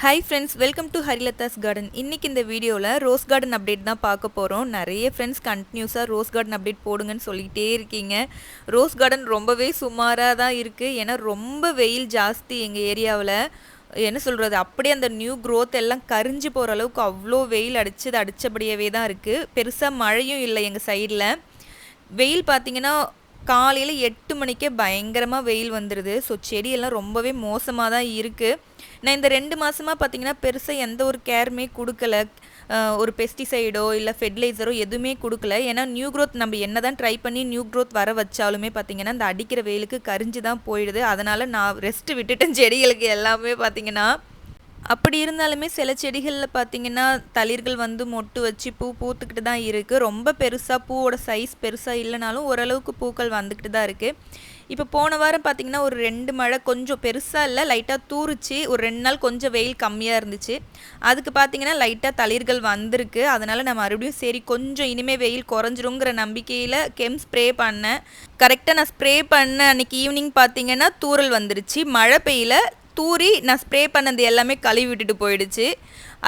Hi friends, welcome to Harilatha's garden. இன்றைக்கி இந்த வீடியோவில் ரோஸ் கார்டன் அப்டேட் தான் பார்க்க போகிறோம். நிறைய ஃப்ரெண்ட்ஸ் கண்டினியூஸாக ரோஸ் கார்டன் அப்டேட் போடுங்கன்னு சொல்லிகிட்டே இருக்கீங்க. ரோஸ் கார்டன் ரொம்பவே சுமாராக தான் இருக்குது. ஏன்னா ரொம்ப வெயில் ஜாஸ்தி எங்கள் ஏரியாவில். என்ன சொல்கிறது, அப்படியே அந்த நியூ க்ரோத் எல்லாம் கரிஞ்சு போகிற அளவுக்கு அவ்வளோ வெயில் அடித்தபடியாகவே தான் இருக்குது. பெருசாக மழையும் இல்லை எங்கள் சைடில். வெயில் பார்த்திங்கன்னா காலையில் 8 மணிக்கே பயங்கரமாக வெயில் வந்துடுது. ஸோ செடியெல்லாம் ரொம்பவே மோசமாக தான் இருக்குது. நான் இந்த 2 மாதமாக பார்த்திங்கன்னா பெருசாக எந்த ஒரு கேருமே கொடுக்கல. ஒரு பெஸ்டிசைடோ இல்லை ஃபெர்டிலைசரோ எதுவுமே கொடுக்கல. ஏன்னா நியூ க்ரோத் நம்ம என்ன தான் ட்ரை பண்ணி நியூ க்ரோத் வர வச்சாலுமே பார்த்திங்கன்னா இந்த அடிக்கிற வெயிலுக்கு கரிஞ்சு தான் போயிடுது. அதனால் நான் ரெஸ்ட்டு விட்டுட்டேன் செடிகளுக்கு எல்லாமே பார்த்திங்கன்னா. அப்படி இருந்தாலுமே சில செடிகளில் பார்த்திங்கன்னா தளிர்கள் வந்து மொட்டு வச்சு பூ பூத்துக்கிட்டு தான் இருக்குது. ரொம்ப பெருசாக பூவோட சைஸ் பெருசாக இல்லைனாலும் ஓரளவுக்கு பூக்கள் வந்துக்கிட்டு தான் இருக்குது. இப்போ போன வாரம் பார்த்திங்கன்னா ஒரு 2 மழை கொஞ்சம் பெருசாக இல்லை, லைட்டாக தூரிச்சு. ஒரு 2 நாள் கொஞ்சம் வெயில் கம்மியாக இருந்துச்சு. அதுக்கு பார்த்திங்கன்னா லைட்டாக தளிர்கள் வந்திருக்கு. அதனால் நான் மறுபடியும் சரி கொஞ்சம் இனிமேல் வெயில் குறைஞ்சிருங்கிற நம்பிக்கையில் ஸ்ப்ரே பண்ணேன். கரெக்டாக நான் ஸ்ப்ரே பண்ண அன்றைக்கி ஈவினிங் பார்த்திங்கன்னா தூறல் வந்துருச்சு. மழை பெய்யல, தூரி நான் ஸ்ப்ரே பண்ணது எல்லாமே கழுவி விட்டுட்டு போயிடுச்சு.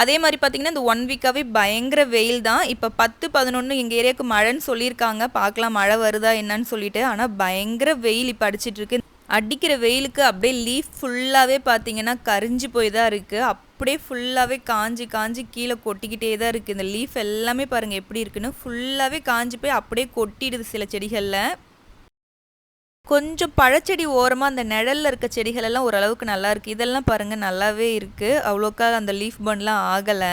அதே மாதிரி பார்த்திங்கன்னா இந்த 1 வீக்காகவே பயங்கர வெயில் தான். இப்போ 10-11 எங்கள் ஏரியாவுக்கு மழைன்னு சொல்லியிருக்காங்க. பார்க்கலாம் மழை வருதா என்னன்னு சொல்லிட்டு. ஆனால் பயங்கர வெயில் இப்போ அடிச்சிட்ருக்கு. அடிக்கிற வெயிலுக்கு அப்படியே லீஃப் ஃபுல்லாகவே பார்த்திங்கன்னா கரிஞ்சு போய் தான் இருக்குது. அப்படியே ஃபுல்லாகவே காஞ்சி கீழே கொட்டிக்கிட்டே தான் இருக்குது. இந்த லீஃப் எல்லாமே பாருங்கள் எப்படி இருக்குன்னு. ஃபுல்லாகவே காஞ்சி போய் அப்படியே கொட்டிடுது சில செடிகளில். கொஞ்சம் பழச்செடி ஓரமாக அந்த நிழலில் இருக்க செடிகள் எல்லாம் ஓரளவுக்கு நல்லா இருக்குது. இதெல்லாம் பாருங்கள் நல்லாவே இருக்குது. அவ்வளோக்கா அந்த லீஃப் பர்ன்லாம் ஆகலை.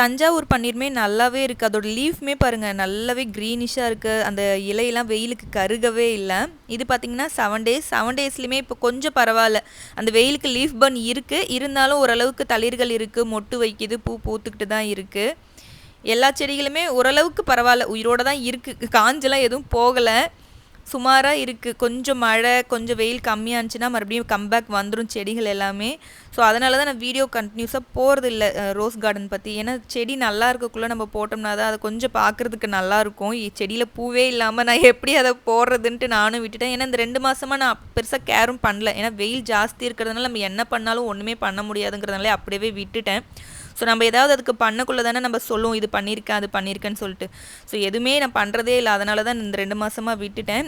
தஞ்சாவூர் பன்னீருமே நல்லாவே இருக்குது. அதோட லீஃப்மே பாருங்கள் நல்லாவே க்ரீனிஷாக இருக்குது. அந்த இலையெல்லாம் வெயிலுக்கு கருகவே இல்லை. இது பார்த்திங்கன்னா 7 டேஸ்லையுமே இப்போ கொஞ்சம் பரவாயில்ல. அந்த வெயிலுக்கு லீஃப் பர்ன் இருக்குது, இருந்தாலும் ஓரளவுக்கு தளிர்கள் இருக்குது, மொட்டு வைக்கிது, பூ பூத்துக்கிட்டு தான் இருக்குது. எல்லா செடிகளுமே ஓரளவுக்கு பரவாயில்ல, உயிரோடு தான் இருக்குது. காஞ்செல்லாம் எதுவும் போகலை, சுமாராக இருக்குது. கொஞ்சம் மழை கொஞ்சம் வெயில் கம்மியாக இருந்துச்சுன்னா மறுபடியும் கம்பேக் வந்துடும் செடிகள் எல்லாமே. ஸோ அதனால தான் நான் வீடியோ கண்டினியூஸாக போகிறதில்ல ரோஸ் கார்டன் பற்றி. ஏன்னா செடி நல்லா இருக்கக்குள்ளே நம்ம போட்டோம்னா தான் அதை கொஞ்சம் பார்க்குறதுக்கு நல்லாயிருக்கும். செடியில் பூவே இல்லாமல் நான் எப்படி அதை போடுறதுன்ட்டு நானும் விட்டுட்டேன். ஏன்னா இந்த 2 மாதமாக நான் பெருசாக கேரும் பண்ணல. ஏன்னா வெயில் ஜாஸ்தி இருக்கிறதுனால நம்ம என்ன பண்ணாலும் ஒன்றுமே பண்ண முடியாதுங்கிறதுனால அப்படியே விட்டுட்டேன். ஸோ நம்ம ஏதாவது அதுக்கு பண்ணக்குள்ளே தானே நம்ம சொல்லுவோம் இது பண்ணியிருக்கேன் அது பண்ணியிருக்கேன்னு சொல்லிட்டு. ஸோ எதுவுமே நான் பண்ணுறதே இல்லை. அதனால தான் இந்த 2 மாதமாக விட்டுட்டேன்.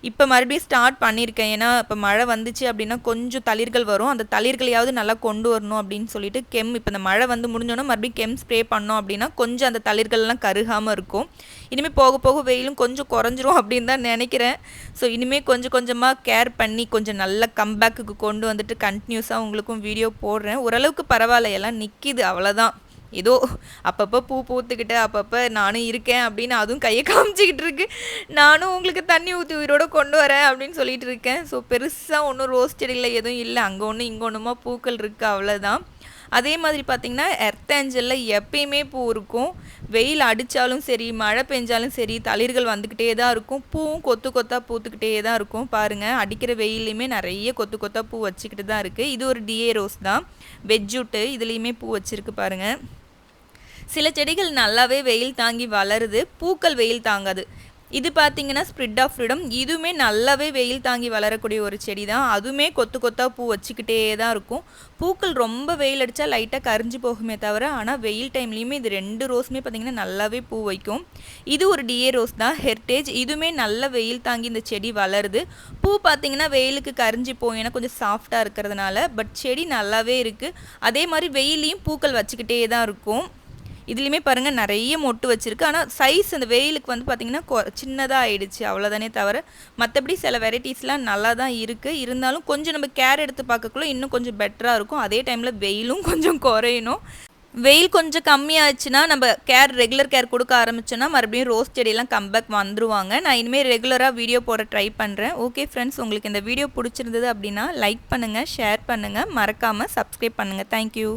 இப்போ மறுபடியும் ஸ்டார்ட் பண்ணியிருக்கேன். ஏன்னா இப்போ மழை வந்துச்சு அப்படின்னா கொஞ்சம் தளிர்கள் வரும். அந்த தளிர்களையாவது நல்லா கொண்டு வரணும் அப்படின்னு சொல்லிட்டு இப்போ இந்த மழை வந்து முடிஞ்சோன்னா மறுபடியும் ஸ்ப்ரே பண்ணோம் அப்படின்னா கொஞ்சம் அந்த தளிர்கள்லாம் கருகாமல் இருக்கும். இனிமேல் போக போக வெயிலும் கொஞ்சம் குறைஞ்சிரும் அப்படின்னு தான் நினைக்கிறேன். ஸோ இனிமேல் கொஞ்சம் கொஞ்சமாக கேர் பண்ணி கொஞ்சம் நல்ல கம்பேக்குக்கு கொண்டு வந்துட்டு கண்டினியூஸாக உங்களுக்கும் வீடியோ போடுறேன். ஓரளவுக்கு பரவாயில்ல, எல்லாம் நிற்கிது, அவ்வளோதான். ஏதோ அப்பப்போ பூ பூத்துக்கிட்டு அப்பப்போ நானும் இருக்கேன் அப்படின்னு அதுவும் கையை காமிச்சிக்கிட்டு இருக்கு. நானும் உங்களுக்கு தண்ணி ஊற்றி உயிரோடு கொண்டு வரேன் அப்படின்னு சொல்லிட்டு இருக்கேன். ஸோ பெருசாக ஒன்றும் ரோஸ் செடியில் எதுவும் இல்லை. அங்கே ஒன்று இங்கே ஒன்றுமா பூக்கள் இருக்குது, அவ்வளோதான். அதே மாதிரி பார்த்திங்கன்னா எர்த் ஏஞ்சலில் எப்பயுமே பூ இருக்கும். வெயில் அடித்தாலும் சரி மழை பெஞ்சாலும் சரி தளிர்கள் வந்துக்கிட்டே தான் இருக்கும். பூவும் கொத்தாக பூத்துக்கிட்டே தான் இருக்கும். பாருங்கள் அடிக்கிற வெயிலையுமே நிறைய கொத்தாக பூ வச்சுக்கிட்டு தான் இருக்குது. இது ஒரு டிஏ ரோஸ் தான், வெஜ்ஜூட்டு. இதுலேயுமே பூ வச்சுருக்கு பாருங்கள். சில செடிகள் நல்லாவே வெயில் தாங்கி வளருது, பூக்கள் வெயில் தாங்காது. இது பார்த்திங்கன்னா ஸ்ப்ரிட் ஆஃப் ஃப்ரீடம். இதுவுமே நல்லாவே வெயில் தாங்கி வளரக்கூடிய ஒரு செடி தான். அதுவுமே கொத்தாக பூ வச்சுக்கிட்டே தான் இருக்கும். பூக்கள் ரொம்ப வெயில் அடித்தா லைட்டாக கரிஞ்சு போகுமே தவிர, ஆனால் வெயில் டைம்லேயுமே இது 2 ரோஸுமே பார்த்திங்கன்னா நல்லாவே பூ வைக்கும். இது ஒரு டிஏ ரோஸ் தான், ஹெரிட்டேஜ். இதுவுமே நல்ல வெயில் தாங்கி இந்த செடி வளருது. பூ பார்த்திங்கன்னா வெயிலுக்கு கரிஞ்சு போகும், ஏன்னா கொஞ்சம் சாஃப்டாக இருக்கிறதுனால. பட் செடி நல்லாவே இருக்குது. அதே மாதிரி வெயிலையும் பூக்கள் வச்சுக்கிட்டே தான் இருக்கும். இதுலேயுமே பாருங்கள் நிறைய மொட்டு வச்சுருக்கு. ஆனால் சைஸ் அந்த வெயிலுக்கு வந்து பார்த்திங்கன்னா சின்னதாக ஆகிடுச்சு, அவ்வளோதானே தவிர மற்றபடி சில வெரைட்டிஸ்லாம் நல்லா தான் இருக்குது. இருந்தாலும் கொஞ்சம் நம்ம கேர் எடுத்து பார்க்கக்குள்ள இன்னும் கொஞ்சம் பெட்டராக இருக்கும். அதே டைமில் வெயிலும் கொஞ்சம் குறையணும். வெயில் கொஞ்சம் கம்மியாச்சுன்னா நம்ம ரெகுலர் கேர் கொடுக்க ஆரம்பிச்சோன்னா மறுபடியும் ரோஸ் செடியெல்லாம் கம்பேக் வந்துருவாங்க. நான் இனிமேல் ரெகுலராக வீடியோ போட ட்ரை பண்ணுறேன். ஓகே ஃப்ரெண்ட்ஸ், உங்களுக்கு இந்த வீடியோ பிடிச்சிருந்தது அப்படின்னா லைக் பண்ணுங்கள், ஷேர் பண்ணுங்கள், மறக்காமல் சப்ஸ்கிரைப் பண்ணுங்கள். தேங்க்யூ.